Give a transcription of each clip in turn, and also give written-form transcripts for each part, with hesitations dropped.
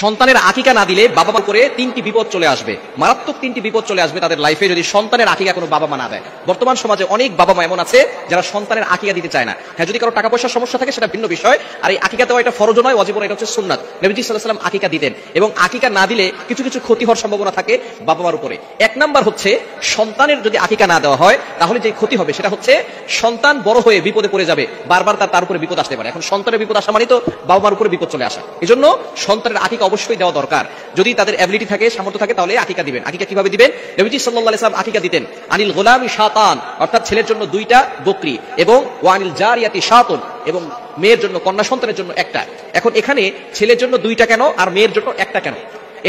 সন্তানের আকিকা না দিলে বাবা মা করে তিনটি বিপদ চলে আসবে, মারাত্মক তিনটি বিপদ চলে আসবে তাদের লাইফে যদি সন্তানের আকিকা কোনো বাবা মা না দেয়। বর্তমান সমাজে অনেক বাবা মা এমন আছে যারা সন্তানের আকিকা দিতে চায় না। হ্যাঁ, যদি কারো টাকা পয়সার সমস্যা থাকে সেটা ভিন্ন বিষয়, আর এই আকিকা দেওয়া এটা ফরজ নয়, ওয়াজিব নয়, এটা হচ্ছে সুন্নাত। নবীজি সাল্লাল্লাহু আলাইহি ওয়াসাল্লাম আকিকা দিতেন, এবং আকিকা না দিলে কিছু কিছু ক্ষতি হওয়ার সম্ভাবনা থাকে বাবা মার উপরে। এক নাম্বার হচ্ছে, সন্তানের যদি আকিকা না দেওয়া হয় তাহলে যে ক্ষতি হবে সেটা হচ্ছে সন্তান বড় হয়ে বিপদে পড়ে যাবে, বারবার তার উপরে বিপদ আসতে পারে। এখন সন্তানের বিপদ আসা মানে তো বাবা মার উপরে বিপদ চলে আসা। এজন্য সন্তানের আকিকা অবশ্যই দেওয়া দরকার। যদি তাদের অ্যাবিলিটি থাকে, সামর্থ্য থাকে, তাহলে আকিকা দিবেন। আকিকা কিভাবে দিবেন? নবীজি সাল্লাল্লাহু আলাইহি ওয়াসাল্লাম আকিকা দিতেন আনিল গোলামি শাতান, অর্থাৎ ছেলের জন্য 2টা বকরি, এবং ওয়ানিল জারিয়াতি শাতুন, এবং মেয়ের জন্য, কন্যা সন্তানের জন্য 1টা। এখন এখানে ছেলের জন্য 2টা কেন আর মেয়ের জন্য 1টা কেন?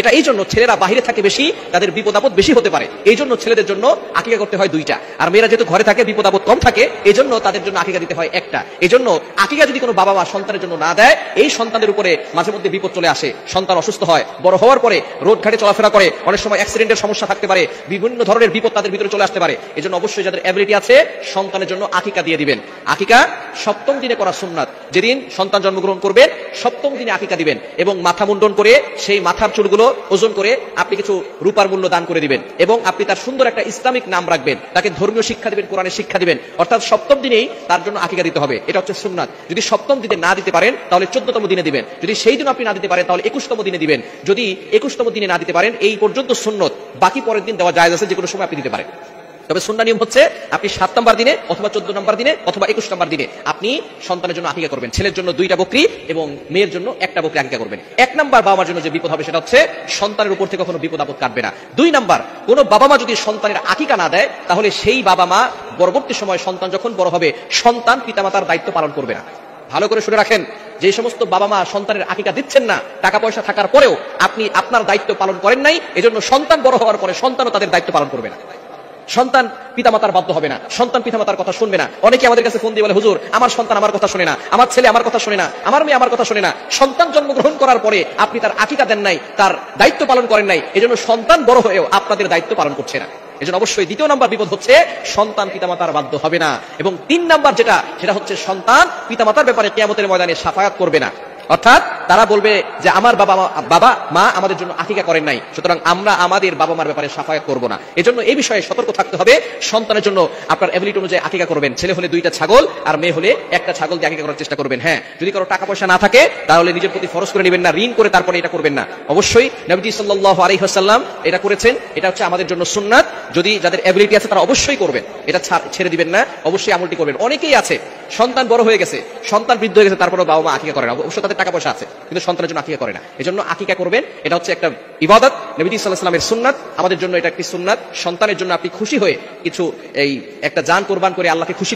এটা এই জন্য, ছেলেরা বাহিরে থাকে বেশি, তাদের বিপদ আপদ বেশি হতে পারে, এই জন্য ছেলেদের জন্য আকিকা করতে হয় 2টা। আর মেয়েরা যেহেতু ঘরে থাকে, বিপদ আপদ কম থাকে, এই জন্য তাদের জন্য আকিকা দিতে হয় 1টা। এই জন্য আকিকা যদি কোনো বাবা মা সন্তানের জন্য না দেয়, এই সন্তানের উপরে মাঝে মধ্যে বিপদ চলে আসে। সন্তান অসুস্থ হয়, বড় হওয়ার পরে রোড ঘাটে চলাফেরা করে, অনেক সময় অ্যাক্সিডেন্টের সমস্যা থাকতে পারে, বিভিন্ন ধরনের বিপদ তাদের ভিতরে চলে আসতে পারে। এই জন্য অবশ্যই যাদের অ্যাবিলিটি আছে সন্তানের জন্য আকিকা দিয়ে দিবেন। আকিকা 7ম দিনে করা সুন্নাত। যেদিন সন্তান জন্মগ্রহণ করবেন 7ম দিনে আকিকা দিবেন, এবং মাথা মুন্ডন করে সেই মাথার চুলগুলো ওজন করে আপনি কিছু রূপার মূল্য দান করে দিবেন, এবং আপনি তার সুন্দর একটা ইসলামিক নাম রাখবেন, তাকে ধর্মীয় শিক্ষা দিবেন, কোরআনের শিক্ষা দিবেন। অর্থাৎ 7ম দিনেই তার জন্য আকিকা দিতে হবে, এটা হচ্ছে সুন্নাত। যদি 7ম দিনে না দিতে পারেন তাহলে 14তম দিনে দিবেন। যদি সেই দিন আপনি না দিতে পারেন তাহলে 21তম দিনে দিবেন। যদি 21তম দিনে না দিতে পারেন, এই পর্যন্ত সুন্নত, বাকি পরের দিন দেওয়া জায়েজ আছে, যে কোনো সময় আপনি দিতে পারেন। তবে সুন্নাহ নিয়ম হচ্ছে আপনি 7 নম্বর দিনে অথবা 14 নম্বর দিনে অথবা 21 নম্বর দিনে আপনি সন্তানের জন্য আকিকা করবেন। ছেলের জন্য 2টা বকরি এবং মেয়ের জন্য 1টা বকরি আকিকা করবেন। 1 নাম্বার বাবা মার জন্য যে বিপদ হবে সেটা হচ্ছে সন্তানের উপর থেকে কোনো বিপদ আপদ কাটবে না। 2 নাম্বার, কোনো বাবা মা যদি সন্তানের আকিকা না দেয় তাহলে সেই বাবা মা পরবর্তী সময় সন্তান যখন বড় হবে, সন্তান পিতামাতার দায়িত্ব পালন করবে না। ভালো করে শুনে রাখেন, যে সমস্ত বাবা মা সন্তানের আকিকা দিচ্ছেন না, টাকা পয়সা থাকার পরেও আপনি আপনার দায়িত্ব পালন করেন নাই, এজন্য সন্তান বড় হওয়ার পরে সন্তানও তাদের দায়িত্ব পালন করবে না। সন্তান পিতামাতার বাধ্য হবে না, সন্তান পিতামাতার কথা শুনবে না। অনেকে আমাদের কাছে ফোন দিয়ে বলে, হুজুর আমার সন্তান আমার কথা শুনে না, আমার ছেলে আমার কথা শুনে না, আমার মেয়ে আমার কথা শুনে না। সন্তান জন্মগ্রহণ করার পরে আপনি তার আকিকা দেন নাই, তার দায়িত্ব পালন করেন নাই, এজন্য সন্তান বড় হয়েও আপনাদের দায়িত্ব পালন করছে না। এজন্য অবশ্যই 2য় নাম্বার বিপদ হচ্ছে সন্তান পিতামাতার বাধ্য হবে না। এবং 3 নাম্বার সেটা হচ্ছে সন্তান পিতামাতার ব্যাপারে কিয়ামতের ময়দানে শাফায়াত করবে না। অর্থাৎ তারা বলবে যে আমার বাবা মা আমাদের জন্য আকিকা করেন নাই, সুতরাং আমরা আমাদের বাবা মার ব্যাপারে শাফায়াত করব না। এজন্য এই বিষয়ে সতর্ক থাকতে হবে। সন্তানের জন্য আপনার এবিলিটি অনুযায়ী আকিকা করবেন। ছেলে হলে 2টা ছাগল, আর মেয়ে হলে 1টা ছাগল দিয়ে আকিকা করার চেষ্টা করবেন। হ্যাঁ, যদি কারো টাকা পয়সা না থাকে তাহলে নিজের প্রতি ফরজ করে নেবেন না, ঋণ করে তারপরে এটা করবেন না। অবশ্যই নবীজি সাল্লাল্লাহু আলাইহি ওয়াসাল্লাম এটা করেছেন, এটা হচ্ছে আমাদের জন্য সুন্নাত। যদি যাদের এবিলিটি আছে তারা অবশ্যই করবেন, এটা ছেড়ে দিবেন না, অবশ্যই আমলটি করবেন। অনেকেই আছে সন্তান বড় হয়ে গেছে, সন্তান বৃদ্ধ হয়ে গেছে, তারপরে বাবা মা আকিকা করে না। অবশ্য তাদের টাকা পয়সা আছে, কিন্তু সন্তানের জন্য আকিকা করে না। এজন্য আকিকা করবেন, এটা হচ্ছে একটা ইবাদত, নবী সাল্লাল্লাহু আলাইহি ওয়াসাল্লামের সুন্নাত, আমাদের জন্য এটা একটি সুন্নাত। সন্তানের জন্য আপনি খুশি হয়ে কিছু একটা জান কোরবান করে আল্লাহকে খুশি